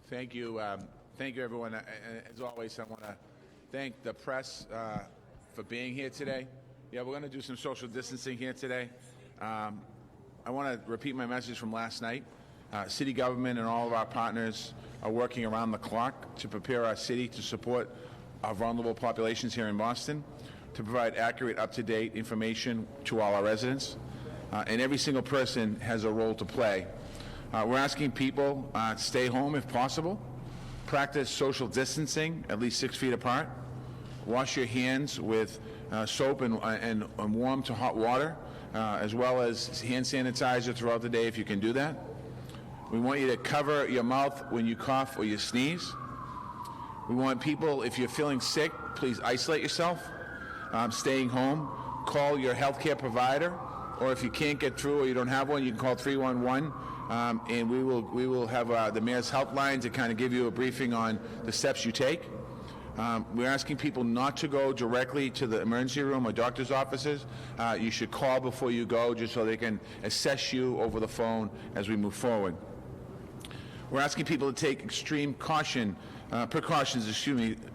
Thank you. Thank you, everyone. As always, I want to thank the press for being here today. Yeah, we're going to do some social distancing here today. I want to repeat my message from last night. City government and all of our partners are working around the clock to prepare our city to support our vulnerable populations here in Boston, to provide accurate, up-to-date information to all our residents. And every single person has a role to play. We're asking people to stay home if possible, practice social distancing at least 6 feet apart, wash your hands with soap and warm to hot water, as well as hand sanitizer throughout the day if you can do that. We want you to cover your mouth when you cough or you sneeze. We want people, if you're feeling sick, please isolate yourself. Staying home, call your healthcare provider, or if you can't get through or you don't have one, you can call 311, and we will have the mayor's helpline to kind of give you a briefing on the steps you take. We're asking people not to go directly to the emergency room or doctor's offices. You should call before you go, just so they can assess you over the phone as we move forward. We're asking people to take extreme precautions,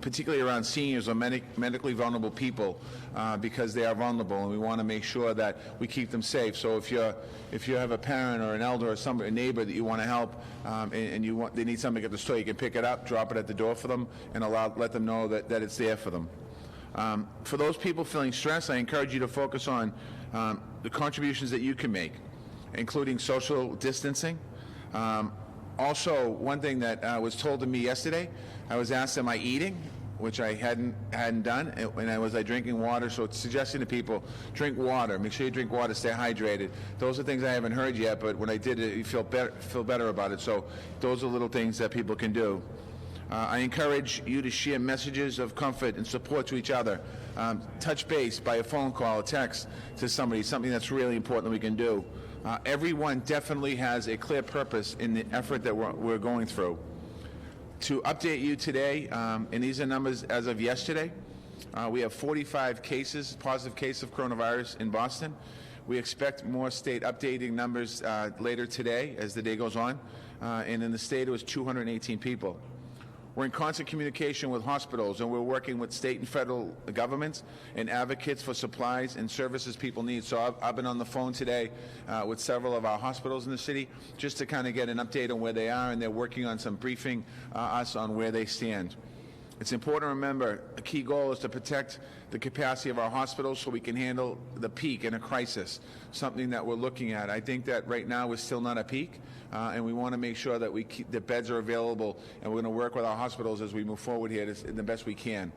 particularly around seniors or medically vulnerable people, because they are vulnerable, and we want to make sure that we keep them safe. So if you have a parent or an elder or a neighbor that you want to help, and they need something at the store, you can pick it up, drop it at the door for them, and let them know that it's there for them. For those people feeling stressed, I encourage you to focus on the contributions that you can make, including social distancing. Also, one thing that was told to me yesterday, I was asked, am I eating? Which I hadn't done, and was I drinking water? So it's suggesting to people, drink water. Make sure you drink water, stay hydrated. Those are things I haven't heard yet, but when I did it, you feel better about it. So those are little things that people can do. I encourage you to share messages of comfort and support to each other. Touch base by a phone call, a text to somebody, something that's really important that we can do. Everyone definitely has a clear purpose in the effort that we're going through. To update you today, and these are numbers as of yesterday, we have 45 cases, positive cases of coronavirus in Boston. We expect more state updating numbers later today as the day goes on, and in the state it was 218 people. We're in constant communication with hospitals, and we're working with state and federal governments and advocates for supplies and services people need. So I've been on the phone today with several of our hospitals in the city just to kind of get an update on where they are, and they're working on some briefing us on where they stand. It's important to remember a key goal is to protect the capacity of our hospitals so we can handle the peak in a crisis, something that we're looking at. I think that right now we're still not a peak, and we want to make sure that the beds are available, and we're going to work with our hospitals as we move forward here the best we can.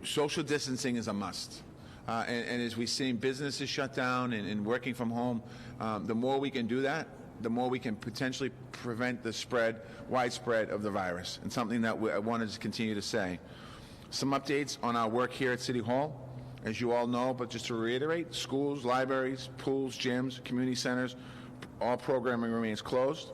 Social distancing is a must. And as we've seen businesses shut down and working from home, the more we can do that, the more we can potentially prevent the widespread of the virus, and something that I wanted to continue to say. Some updates on our work here at City Hall. As you all know, but just to reiterate, schools, libraries, pools, gyms, community centers, all programming remains closed.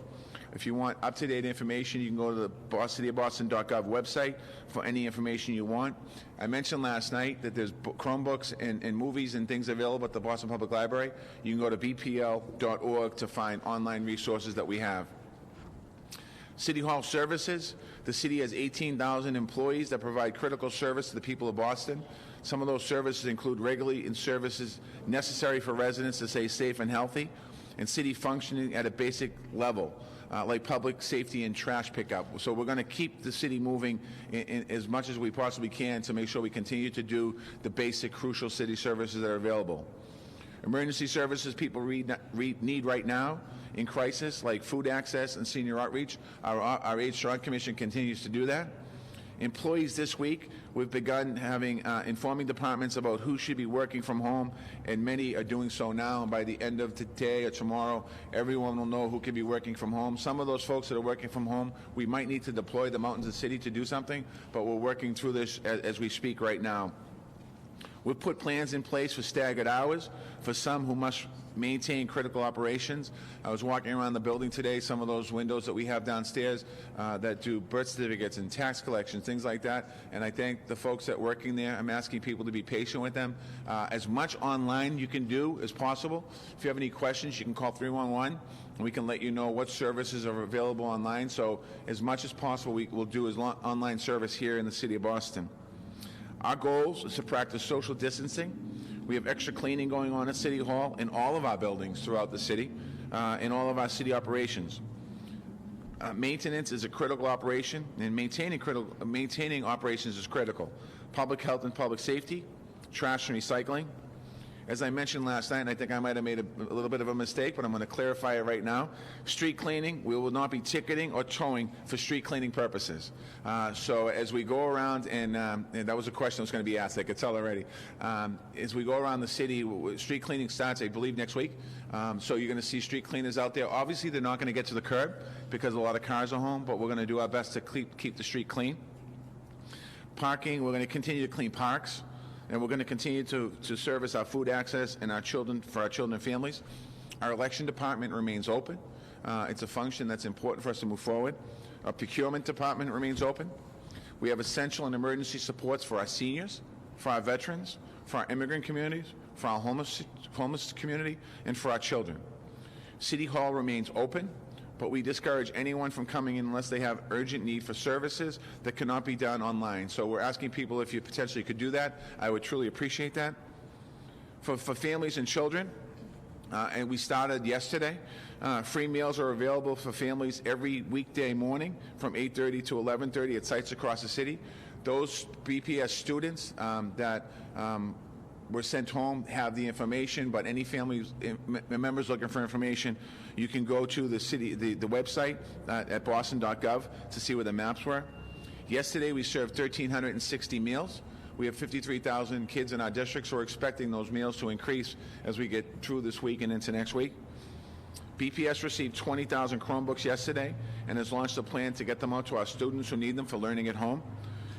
If you want up-to-date information, you can go to the cityofboston.gov website for any information you want. I mentioned last night that there's Chromebooks and movies and things available at the Boston Public Library. You can go to bpl.org to find online resources that we have. City Hall services. The city has 18,000 employees that provide critical service to the people of Boston. Some of those services include regulating services necessary for residents to stay safe and healthy, and city functioning at a basic level, like public safety and trash pickup. So we're going to keep the city moving in as much as we possibly can to make sure we continue to do the basic, crucial city services that are available. Emergency services people need right now in crisis, like food access and senior outreach. Our Age Strong Commission continues to do that. Employees this week, we've begun informing departments about who should be working from home, and many are doing so now. And by the end of today or tomorrow, everyone will know who can be working from home. Some of those folks that are working from home, we might need to deploy them out into the city to do something, but we're working through this as we speak right now. We've put plans in place for staggered hours for some who must maintain critical operations. I was walking around the building today, some of those windows that we have downstairs that do birth certificates and tax collections, things like that, and I thank the folks that are working there. I'm asking people to be patient with them. As much online you can do as possible. If you have any questions, you can call 311. We can let you know what services are available online. So as much as possible, we will do as online service here in the city of Boston. Our goal is to practice social distancing. We have extra cleaning going on at City Hall in all of our buildings throughout the city, in all of our city operations. Maintenance is a critical operation, and maintaining operations is critical. Public health and public safety, trash and recycling. As I mentioned last night, and I think I might have made a little bit of a mistake, but I'm going to clarify it right now. Street cleaning, we will not be ticketing or towing for street cleaning purposes. So as we go around, and that was a question that was going to be asked, I could tell already. As we go around the city, street cleaning starts, I believe, next week. So you're going to see street cleaners out there. Obviously, they're not going to get to the curb because a lot of cars are home, but we're going to do our best to keep the street clean. Parking, we're going to continue to clean parks. And we're going to continue to service our food access and our children and families. Our election department remains open. It's a function that's important for us to move forward. Our procurement department remains open. We have essential and emergency supports for our seniors, for our veterans, for our immigrant communities, for our homeless community, and for our children. City Hall remains open, but we discourage anyone from coming in unless they have urgent need for services that cannot be done online. So we're asking people if you potentially could do that. I would truly appreciate that. For families and children, and we started yesterday, free meals are available for families every weekday morning from 8:30 to 11:30 at sites across the city. Those BPS students that were sent home have the information, but any family members looking for information, you can go to the website at boston.gov to see where the maps were. Yesterday we served 1,360 meals. We have 53,000 kids in our district, so we're expecting those meals to increase as we get through this week and into next week. BPS received 20,000 Chromebooks yesterday and has launched a plan to get them out to our students who need them for learning at home.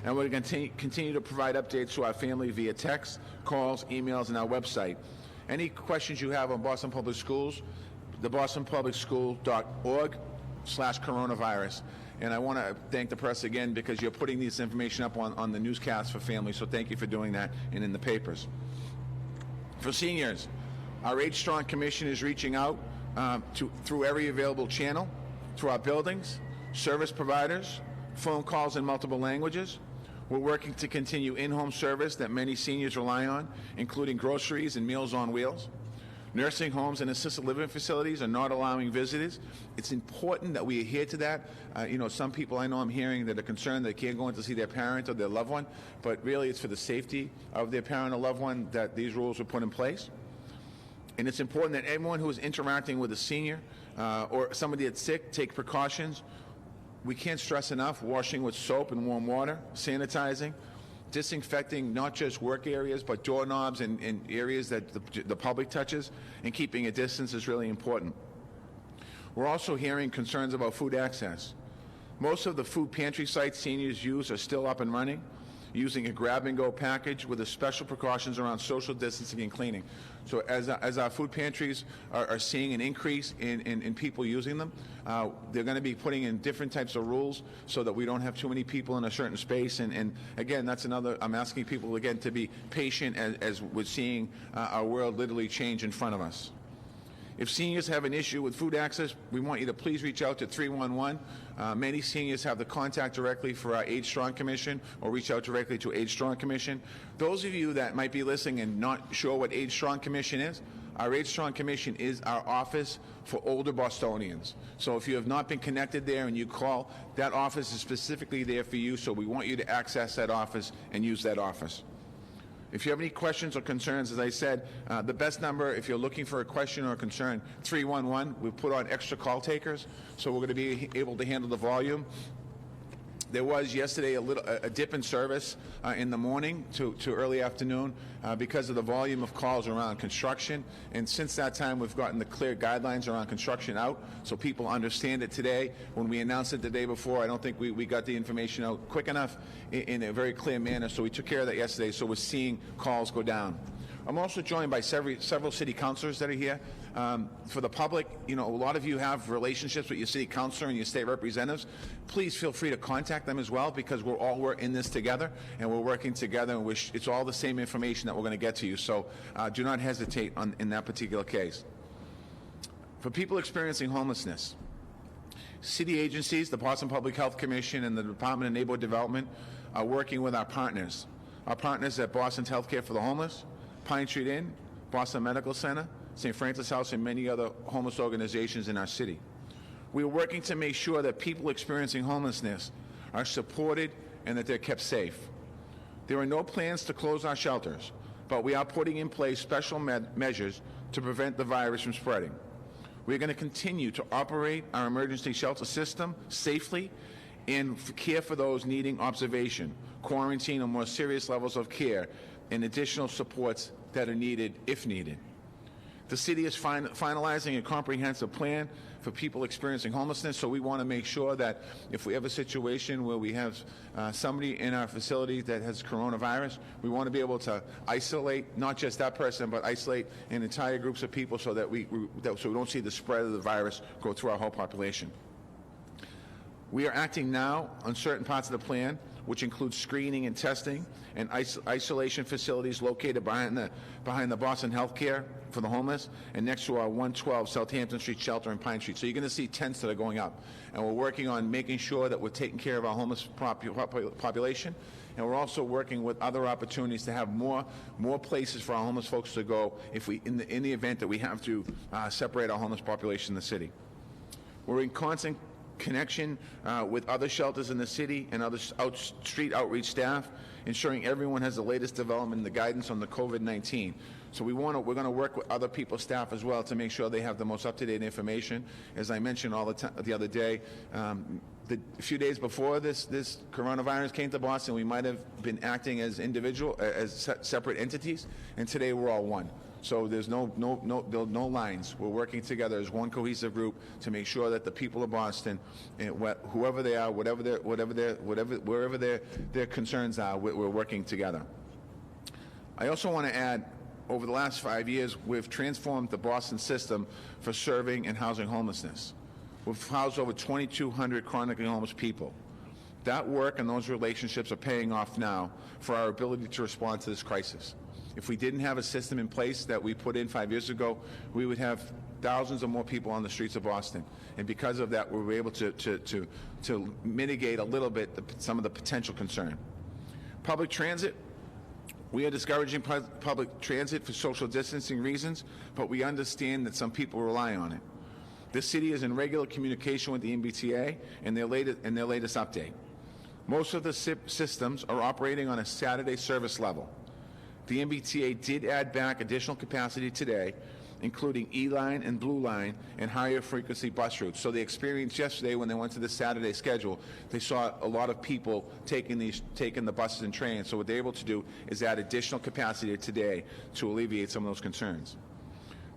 And we're going to continue to provide updates to our family via text, calls, emails, and our website. Any questions you have on Boston Public Schools, the bostonpublicschool.org/coronavirus. And I want to thank the press again because you're putting this information up on the newscast for families, so thank you for doing that and in the papers. For seniors, our Age Strong Commission is reaching out through every available channel, through our buildings, service providers, phone calls in multiple languages. We're working to continue in-home service that many seniors rely on, including groceries and Meals on Wheels. Nursing homes and assisted living facilities are not allowing visitors. It's important that we adhere to that. Some people I know I'm hearing that are concerned they can't go in to see their parent or their loved one, but really it's for the safety of their parent or loved one that these rules were put in place. And it's important that everyone who is interacting with a senior or somebody that's sick take precautions. We can't stress enough washing with soap and warm water, sanitizing, disinfecting not just work areas but doorknobs and areas that the public touches, and keeping a distance is really important. We're also hearing concerns about food access. Most of the food pantry sites seniors use are still up and running, using a grab-and-go package with the special precautions around social distancing and cleaning. So as our food pantries are seeing an increase in people using them, they're going to be putting in different types of rules so that we don't have too many people in a certain space. And again, that's another, I'm asking people again to be patient as we're seeing our world literally change in front of us. If seniors have an issue with food access, we want you to please reach out to 311. Many seniors have the contact directly for our Age Strong Commission, or reach out directly to Age Strong Commission. Those of you that might be listening and not sure what Age Strong Commission is, our Age Strong Commission is our office for older Bostonians. So if you have not been connected there and you call, that office is specifically there for you, so we want you to access that office and use that office. If you have any questions or concerns, as I said, the best number, if you're looking for a question or a concern, 311. We've put on extra call takers, so we're going to be able to handle the volume. There was yesterday a dip in service in the morning to early afternoon because of the volume of calls around construction. And since that time, we've gotten the clear guidelines around construction out, so people understand it today. When we announced it the day before, I don't think we got the information out quick enough in a very clear manner, so we took care of that yesterday, so we're seeing calls go down. I'm also joined by several city councilors that are here. For the public, a lot of you have relationships with your city councilor and your state representatives. Please feel free to contact them as well, because we're in this together and we're working together, and it's all the same information that we're going to get to you. So do not hesitate in that particular case. For people experiencing homelessness, city agencies, the Boston Public Health Commission and the Department of Neighborhood Development are working with our partners at Boston's Healthcare for the Homeless, Pine Street Inn, Boston Medical Center, St. Francis House, and many other homeless organizations in our city. We are working to make sure that people experiencing homelessness are supported and that they're kept safe. There are no plans to close our shelters, but we are putting in place special measures to prevent the virus from spreading. We're going to continue to operate our emergency shelter system safely and care for those needing observation, quarantine, or more serious levels of care, and additional supports that are needed if needed. The city is finalizing a comprehensive plan for people experiencing homelessness, so we want to make sure that if we have a situation where we have somebody in our facility that has coronavirus, we want to be able to isolate not just that person, but isolate an entire groups of people so that we don't see the spread of the virus go through our whole population. We are acting now on certain parts of the plan, which includes screening and testing and isolation facilities located behind the Boston Healthcare for the homeless and next to our 112 Southampton Street shelter in Pine Street. So you're going to see tents that are going up. And we're working on making sure that we're taking care of our homeless population. And we're also working with other opportunities to have more places for our homeless folks to go if we, in the event that we have to separate our homeless population in the city. We're in constant connection with other shelters in the city and other street outreach staff, ensuring everyone has the latest development and the guidance on the COVID-19. So we're going to work with other people's staff as well to make sure they have the most up-to-date information. As I mentioned the other day, a few days before this coronavirus came to Boston, we might have been acting as separate entities, and today we're all one. So there's no lines. We're working together as one cohesive group to make sure that the people of Boston, whoever they are, wherever their concerns are, we're working together. I also want to add, over the last 5 years, we've transformed the Boston system for serving and housing homelessness. We've housed over 2,200 chronically homeless people. That work and those relationships are paying off now for our ability to respond to this crisis. If we didn't have a system in place that we put in 5 years ago, we would have thousands of more people on the streets of Boston. And because of that, we were able to mitigate a little bit some of the potential concern. Public transit. We are discouraging public transit for social distancing reasons, but we understand that some people rely on it. This city is in regular communication with the MBTA and their latest update. Most of the systems are operating on a Saturday service level. The MBTA did add back additional capacity today, including E-Line and Blue Line and higher frequency bus routes. So they experienced yesterday when they went to the Saturday schedule, they saw a lot of people taking the buses and trains. So what they're able to do is add additional capacity today to alleviate some of those concerns.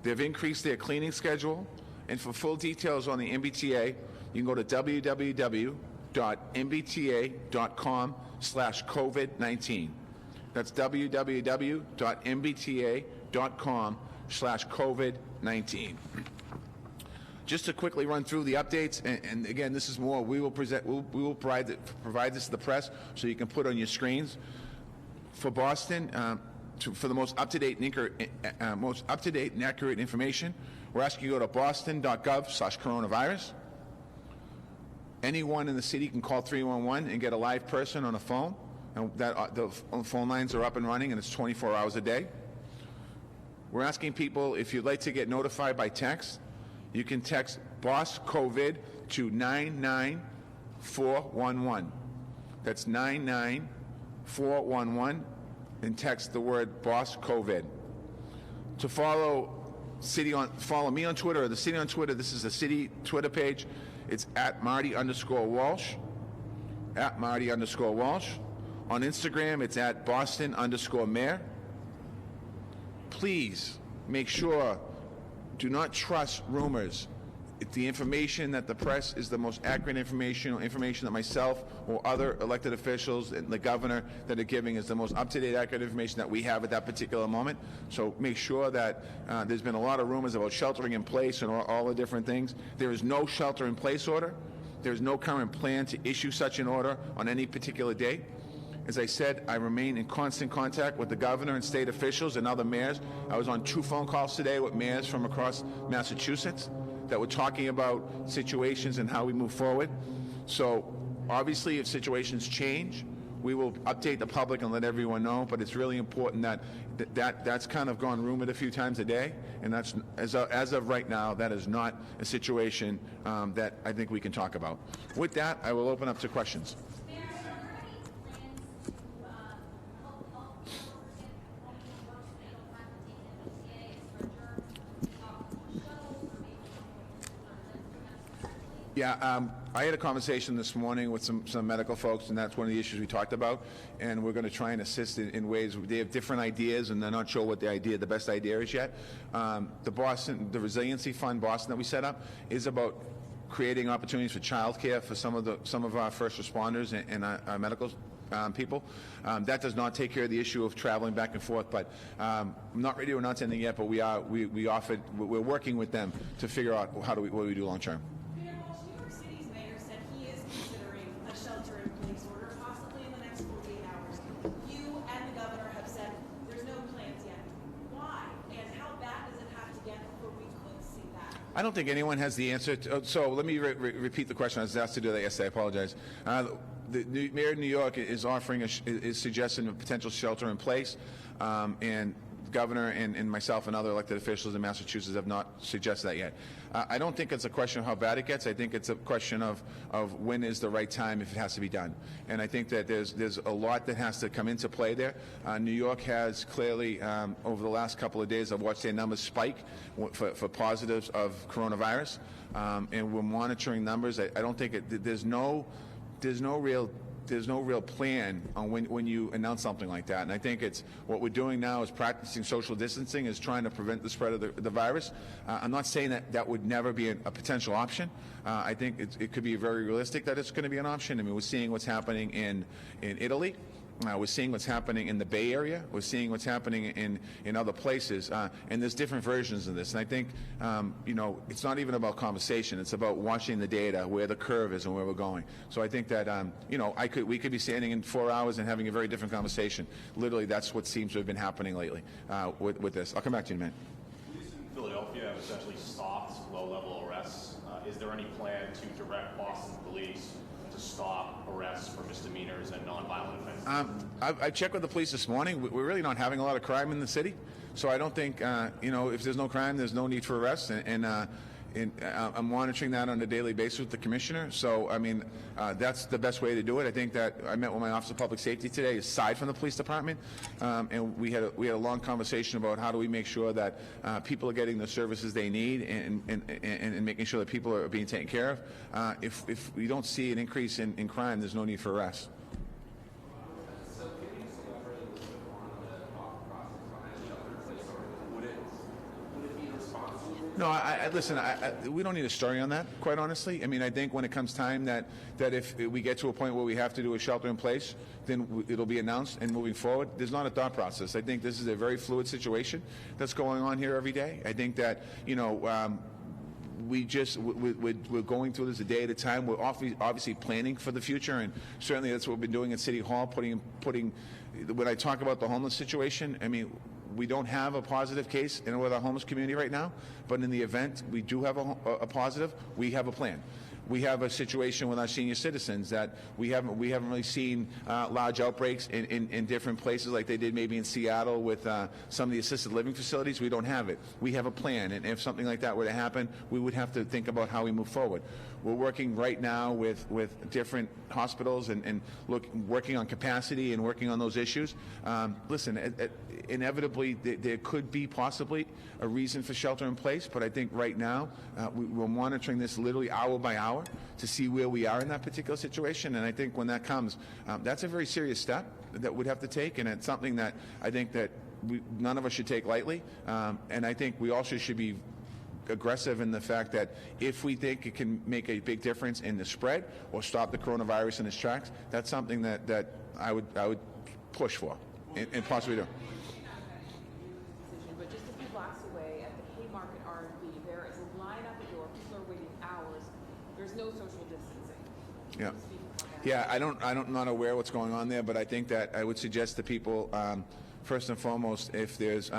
They've increased their cleaning schedule, and for full details on the MBTA, you can go to www.mbta.com/COVID-19. That's www.mbta.com/COVID-19. Just to quickly run through the updates, and again, this is more. We will provide this to the press so you can put on your screens. For Boston, for the most up-to-date and accurate information, we're asking you to go to boston.gov/coronavirus. Anyone in the city can call 311 and get a live person on a phone. And the phone lines are up and running, and it's 24 hours a day. We're asking people, if you'd like to get notified by text, you can text BOSS COVID to 99411. That's 99411, and text the word BOSS COVID. To follow me on Twitter or the city on Twitter, this is the city Twitter page. It's @Marty_Walsh. @Marty_Walsh. On Instagram, it's @Boston_Mayor. Please make sure, do not trust rumors. The information that the press is the most accurate information, or information that myself or other elected officials and the governor that are giving is the most up-to-date, accurate information that we have at that particular moment. So make sure that there's been a lot of rumors about sheltering in place and all the different things. There is no shelter-in-place order. There is no current plan to issue such an order on any particular date. As I said, I remain in constant contact with the governor and state officials and other mayors. I was on 2 phone calls today with mayors from across Massachusetts. that we're talking about situations and how we move forward. So obviously, if situations change, we will update the public and let everyone know, but it's really important that's kind of gone rumored a few times a day, and that's, as of right now, that is not a situation that I think we can talk about. With that, I will open up to questions. Yeah, I had a conversation this morning with some medical folks, and that's one of the issues we talked about. And we're going to try and assist in ways. They have different ideas, and they're not sure what the best idea is yet. The Resiliency Fund Boston that we set up is about creating opportunities for childcare for some of our first responders and our medical people. That does not take care of the issue of traveling back and forth, but I'm not ready to announce anything yet. But we're working with them to figure out what do we do long term. I don't think anyone has the answer. So let me repeat the question. I was asked to do that yesterday. I apologize. The mayor of New York is offering is suggesting a potential shelter in place, and the governor and myself and other elected officials in Massachusetts have not suggested that yet. I don't think it's a question of how bad it gets. I think it's a question of when is the right time if it has to be done. And I think that there's a lot that has to come into play there. New York has clearly, over the last couple of days, I've watched their numbers spike for positives of coronavirus, and we're monitoring numbers. I don't think there's no real plan on when you announce something like that. And I think it's what we're doing now is practicing social distancing, is trying to prevent the spread of the virus. I'm not saying that would never be a potential option. I think it could be very realistic that it's going to be an option. I mean, we're seeing what's happening in Italy. We're seeing what's happening in the Bay Area. We're seeing what's happening in other places, and there's different versions of this. And I think, it's not even about conversation. It's about watching the data, where the curve is and where we're going. So I think that, we could be standing in 4 hours and having a very different conversation. Literally, that's what seems to have been happening lately with this. I'll come back to you in a minute. Police in Philadelphia have essentially stopped low-level arrests. Is there any plan to direct Boston police to stop arrests for misdemeanors and nonviolent offenses? I checked with the police this morning. We're really not having a lot of crime in the city, so I don't think if there's no crime, there's no need for arrests. And I'm monitoring that on a daily basis with the commissioner. So I mean, that's the best way to do it. I think that I met with my Office of Public Safety today, aside from the police department, and we had a long conversation about how do we make sure that people are getting the services they need and making sure that people are being taken care of. If we don't see an increase in crime, there's no need for arrests. No, listen, we don't need a story on that, quite honestly. I mean, I think when it comes time that if we get to a point where we have to do a shelter in place, then it'll be announced and moving forward. There's not a thought process. I think this is a very fluid situation that's going on here every day. I think that, we're going through this a day at a time. We're obviously planning for the future, and certainly that's what we've been doing at City Hall, putting when I talk about the homeless situation, I mean, we don't have a positive case with our homeless community right now, but in the event we do have a positive, we have a plan. We have a situation with our senior citizens that we haven't really seen large outbreaks in different places like they did maybe in Seattle with some of the assisted living facilities. We don't have it. We have a plan, and if something like that were to happen, we would have to think about how we move forward. We're working right now with different hospitals and working on capacity and working on those issues. Listen, inevitably there could be possibly a reason for shelter in place, but I think right now we're monitoring this literally hour by hour to see where we are in that particular situation. And I think when that comes, that's a very serious step that we'd have to take, and it's something that I think that none of us should take lightly. And I think we also should be aggressive in the fact that if we think it can make a big difference in the spread or stop the coronavirus in its tracks, that's something that I would push for and possibly do. But just a few blocks away at the Haymarket R&B, there is a line at the door. People are waiting hours. There's no social distancing. Yeah. Yeah, I'm not aware what's going on there, but I think that I would suggest to people, first and foremost, if there's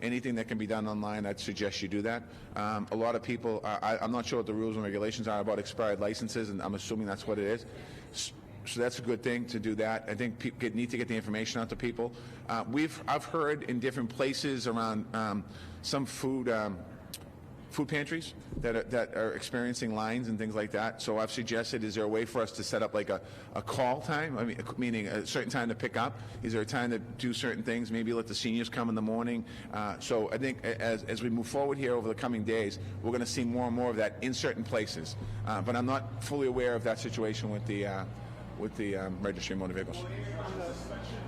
anything that can be done online, I'd suggest you do that. A lot of people, I'm not sure what the rules and regulations are about expired licenses, and I'm assuming that's what it is. So that's a good thing to do that. I think people need to get the information out to people. I've heard in different places around some food pantries that are experiencing lines and things like that. So I've suggested, is there a way for us to set up like a call time? I mean, meaning a certain time to pick up? Is there a time to do certain things? Maybe let the seniors come in the morning. So I think as we move forward here over the coming days, we're going to see more and more of that in certain places. But I'm not fully aware of that situation with the registry of motor vehicles. On the suspension,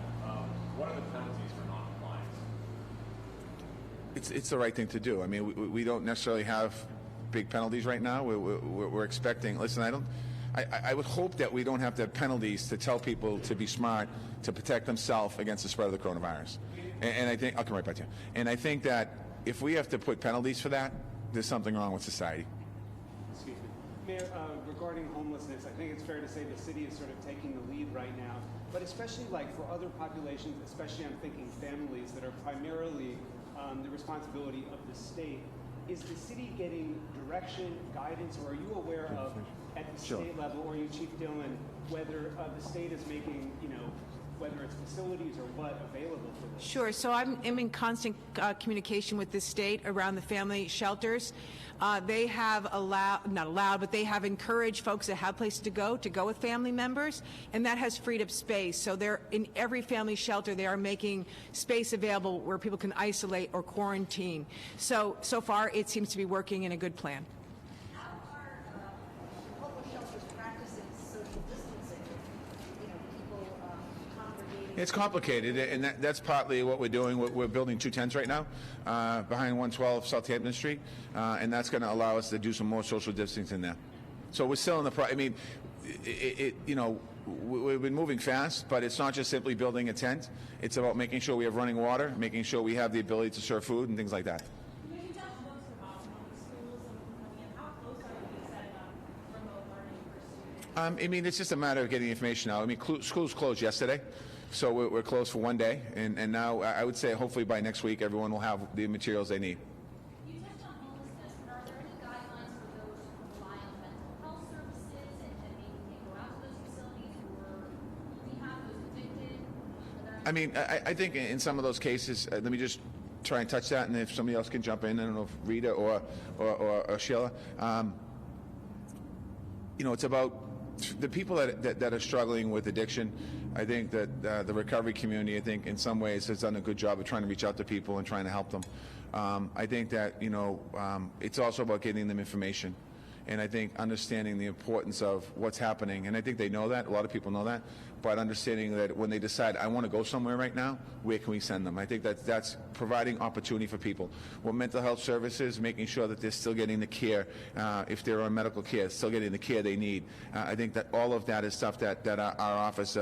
what are the penalties for non-compliance? It's the right thing to do. I mean, we don't necessarily have big penalties right now. We're expecting. Listen, I would hope that we don't have to have penalties to tell people to be smart to protect themselves against the spread of the coronavirus. And I think I'll come right back to you. And I think that if we have to put penalties for that, there's something wrong with society. Excuse me. Mayor, regarding homelessness, I think it's fair to say the city is sort of taking the lead right now, but especially like for other populations, especially I'm thinking families that are primarily the responsibility of the state. Is the city getting direction, guidance, or are you aware of, at the state level, or you, Chief Dillon, whether the state is making, whether it's facilities or what, available for this? Sure. So I'm in constant communication with the state around the family shelters. They have but they have encouraged folks that have places to go with family members, and that has freed up space. So they're in every family shelter, they are making space available where people can isolate or quarantine. So far, it seems to be working in a good plan. How are local shelters practicing social distancing? People congregating. It's complicated, and that's partly what we're doing. We're building 2 tents right now behind 112 Southampton Street, and that's going to allow us to do some more social distancing in there. So we're still in the I mean, we've been moving fast, but it's not just simply building a tent. It's about making sure we have running water, making sure we have the ability to serve food and things like that. Maybe touch most about schools and coming in. How close are you to setting up remote learning for students? I mean, it's just a matter of getting information out. I mean, schools closed yesterday, so we're closed for 1 day, and now I would say hopefully by next week everyone will have the materials they need. You touched on homelessness, but are there any guidelines for those who rely on mental health services and maybe can't go out to those facilities or rehab, those addicted? I mean, I think in some of those cases, let me just try and touch that, and if somebody else can jump in, I don't know if Rita or Sheila. It's about the people that are struggling with addiction. I think that the recovery community, I think in some ways has done a good job of trying to reach out to people and trying to help them. I think that, it's also about getting them information. And I think understanding the importance of what's happening, and I think they know that, a lot of people know that, but understanding that when they decide, I want to go somewhere right now, where can we send them? I think that's providing opportunity for people. Well, mental health services, making sure that they're still getting the care, if they're on medical care, still getting the care they need. I think that all of that is stuff that our Office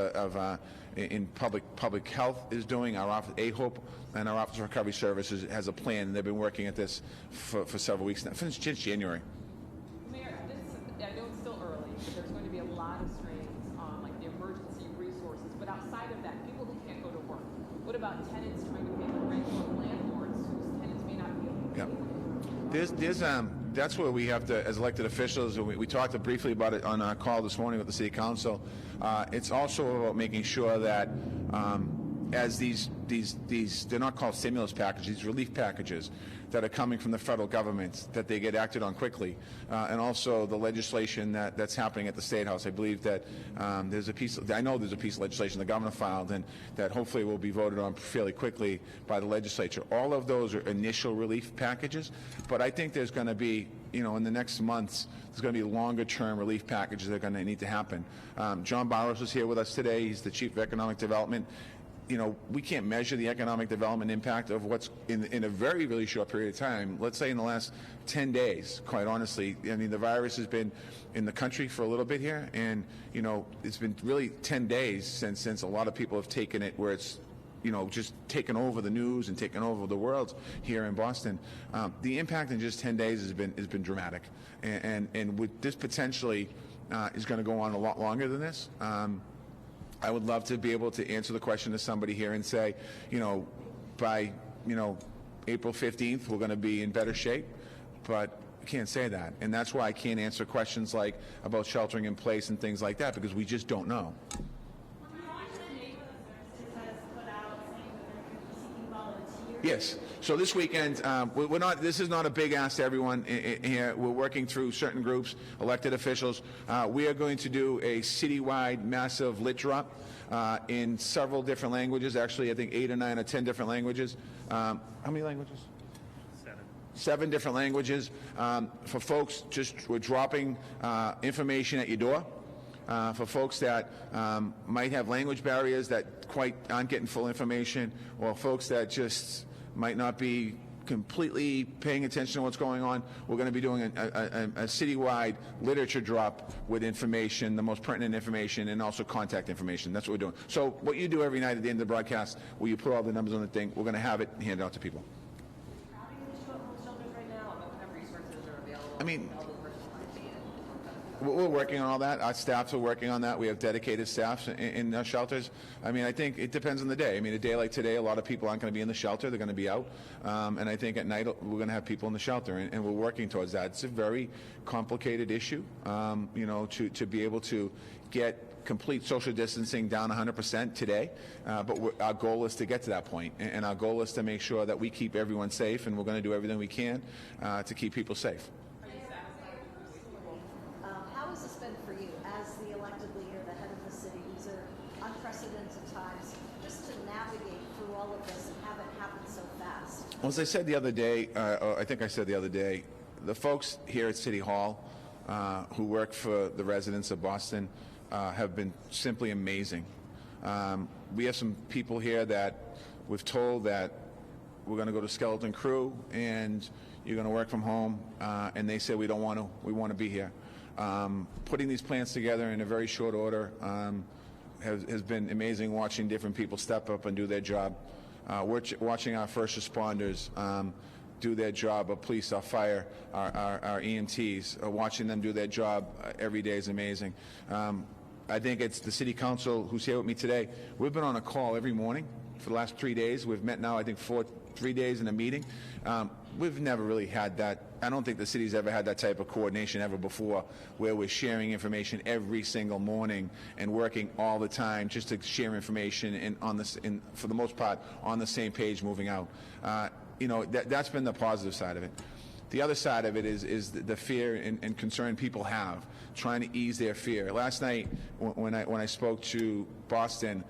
in Public Health is doing, our Office, AHOPE, and our Office of Recovery Services has a plan, and they've been working at this for several weeks now, since January. Mayor, I know it's still early, but there's going to be a lot of strains on like the emergency resources. But outside of that, people who can't go to work. What about tenants trying to pay the rent or landlords whose tenants may not be able to pay? Yeah. That's where we have to, as elected officials, and we talked briefly about it on our call this morning with the City Council. It's also about making sure that as these they're not called stimulus packages, these relief packages that are coming from the federal government, that they get acted on quickly, and also the legislation that's happening at the State House. I believe that there's a piece of legislation the governor filed, and that hopefully will be voted on fairly quickly by the legislature. All of those are initial relief packages, but I think there's going to be, in the next months, there's going to be longer-term relief packages that are going to need to happen. John Barros is here with us today. He's the Chief of Economic Development. We can't measure the economic development impact of what's in a very, really short period of time. Let's say in the last 10 days, quite honestly. I mean, the virus has been in the country for a little bit here, and, it's been really 10 days since a lot of people have taken it where it's, just taken over the news and taken over the world here in Boston. The impact in just 10 days has been dramatic. And with this potentially is going to go on a lot longer than this. I would love to be able to answer the question to somebody here and say, by, April 15th, we're going to be in better shape, but I can't say that. And that's why I can't answer questions like about sheltering in place and things like that, because we just don't know. Yes. So this weekend, we're not. This is not a big ask to everyone here. We're working through certain groups, elected officials. We are going to do a citywide massive lit drop in several different languages. Actually, I think 8 or 9 or 10 different languages. How many languages? 7 different languages. For folks, we're dropping information at your door. For folks that might have language barriers that quite aren't getting full information, or folks that just might not be completely paying attention to what's going on, we're going to be doing a citywide literature drop with information, the most pertinent information, and also contact information. That's what we're doing. So what you do every night at the end of the broadcast, where you put all the numbers on the thing, we're going to have it handed out to people. How do you issue at home shelters right now, and what kind of resources are available? I mean, to help the person might need it? we're working on all that. Our staffs are working on that. We have dedicated staffs in our shelters. I mean, I think it depends on the day. I mean, a day like today, a lot of people aren't going to be in the shelter. They're going to be out. And I think at night, we're going to have people in the shelter, and we're working towards that. It's a very complicated issue, you know, to be able to get complete social distancing down 100% today, but our goal is to get to that point, and our goal is to make sure that we keep everyone safe, and we're going to do everything we can to keep people safe. How has this been for you as the elected leader, the head of the city? These are unprecedented times. Just to navigate through all of this and have it happen so fast. Well, as I said the other day, I think I said the other day, the folks here at City Hall who work for the residents of Boston have been simply amazing. We have some people here that we've told that we're going to go to skeleton crew and you're going to work from home, and they say we don't want to. We want to be here. Putting these plans together in a very short order has been amazing, watching different people step up and do their job. Watching our first responders do their job, our police, our fire, our EMTs, watching them do their job every day is amazing. I think it's the city council who's here with me today. We've been on a call every morning for the last 3 days. We've met now, I think, 3 days in a meeting. We've never really had that. I don't think the city's ever had that type of coordination ever before, where we're sharing information every single morning and working all the time just to share information and for the most part on the same page moving out. You know, that's been the positive side of it. The other side of it is the fear and concern people have, trying to ease their fear. Last night, when I spoke to Boston,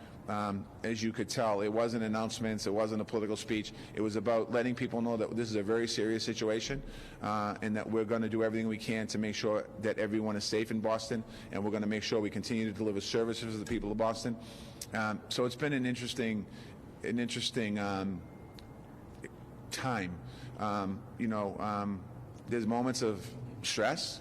as you could tell, it wasn't announcements, it wasn't a political speech. It was about letting people know that this is a very serious situation, and that we're going to do everything we can to make sure that everyone is safe in Boston, and we're going to make sure we continue to deliver services to the people of Boston. So it's been an interesting time. You know, there's moments of stress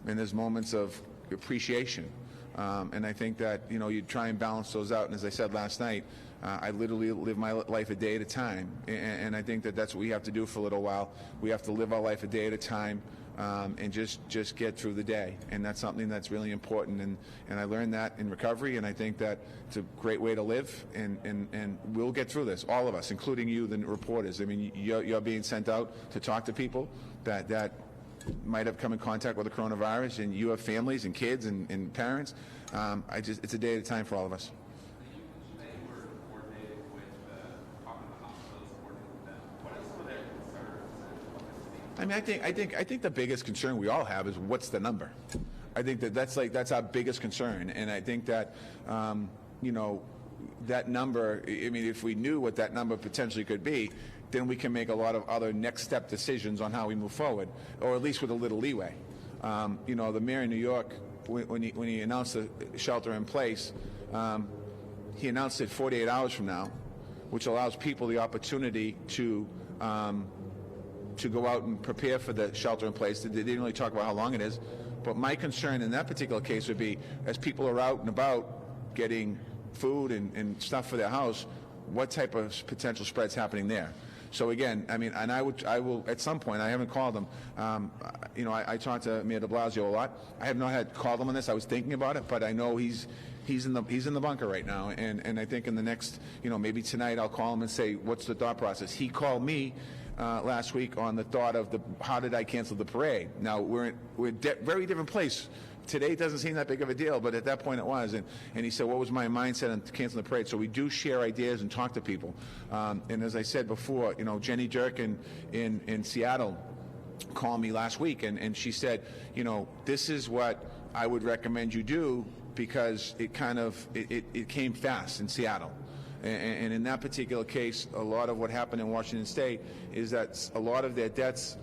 and there's moments of appreciation. And I think that, you know, you try and balance those out. And as I said last night, I literally live my life a day at a time. And I think that that's what we have to do for a little while. We have to live our life a day at a time, and just get through the day. And that's something that's really important. And I learned that in recovery, and I think that it's a great way to live. And we'll get through this, all of us, including you, the reporters. I mean, you're being sent out to talk to people that might have come in contact with the coronavirus, and you have families and kids and parents. It's a day at a time for all of us. I mean, I think the biggest concern we all have is what's the number. I think that's our biggest concern, and I think that you know, that number. I mean, if we knew what that number potentially could be, then we can make a lot of other next step decisions on how we move forward, or at least with a little leeway. You know, the mayor in New York, when he announced the shelter in place, he announced it 48 hours from now, which allows people the opportunity to go out and prepare for the shelter in place. They didn't really talk about how long it is, but my concern in that particular case would be, as people are out and about getting food and stuff for their house, what type of potential spread's happening there? So again, I mean, and I will at some point. I haven't called him. You know, I talked to Mayor de Blasio a lot. I have not had called him on this. I was thinking about it, but I know he's he's in the bunker right now, and I think in the next, maybe tonight I'll call him and say, what's the thought process? He called me last week on the thought of how did I cancel the parade? Now we're very different place. Today it doesn't seem that big of a deal, but at that point it was. And he said, what was my mindset on canceling the parade? So we do share ideas and talk to people. And as I said before, Jenny Dirk in Seattle called me last week, and she said, this is what I would recommend you do, because it came fast in Seattle. And in that particular case, a lot of what happened in Washington State is that a lot of their deaths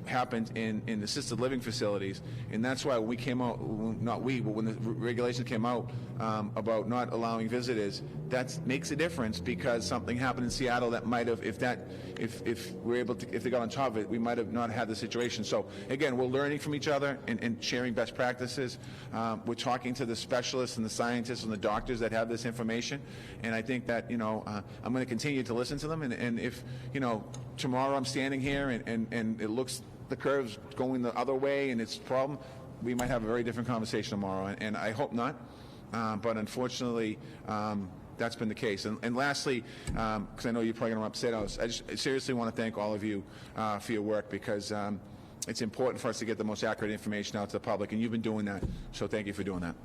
happened in assisted living facilities, and that's why we came out, not we, but when the regulations came out about not allowing visitors, that makes a difference, because something happened in Seattle that might have, if they got on top of it, we might have not had the situation. So again, we're learning from each other and sharing best practices. We're talking to the specialists and the scientists and the doctors that have this information, and I think that I'm going to continue to listen to them, and if tomorrow I'm standing here and it looks the curve's going the other way and it's a problem, we might have a very different conversation tomorrow, and I hope not, but unfortunately that's been the case. And lastly, because I know you're probably going to upset us, I just seriously want to thank all of you for your work, because it's important for us to get the most accurate information out to the public, and you've been doing that, so thank you for doing that.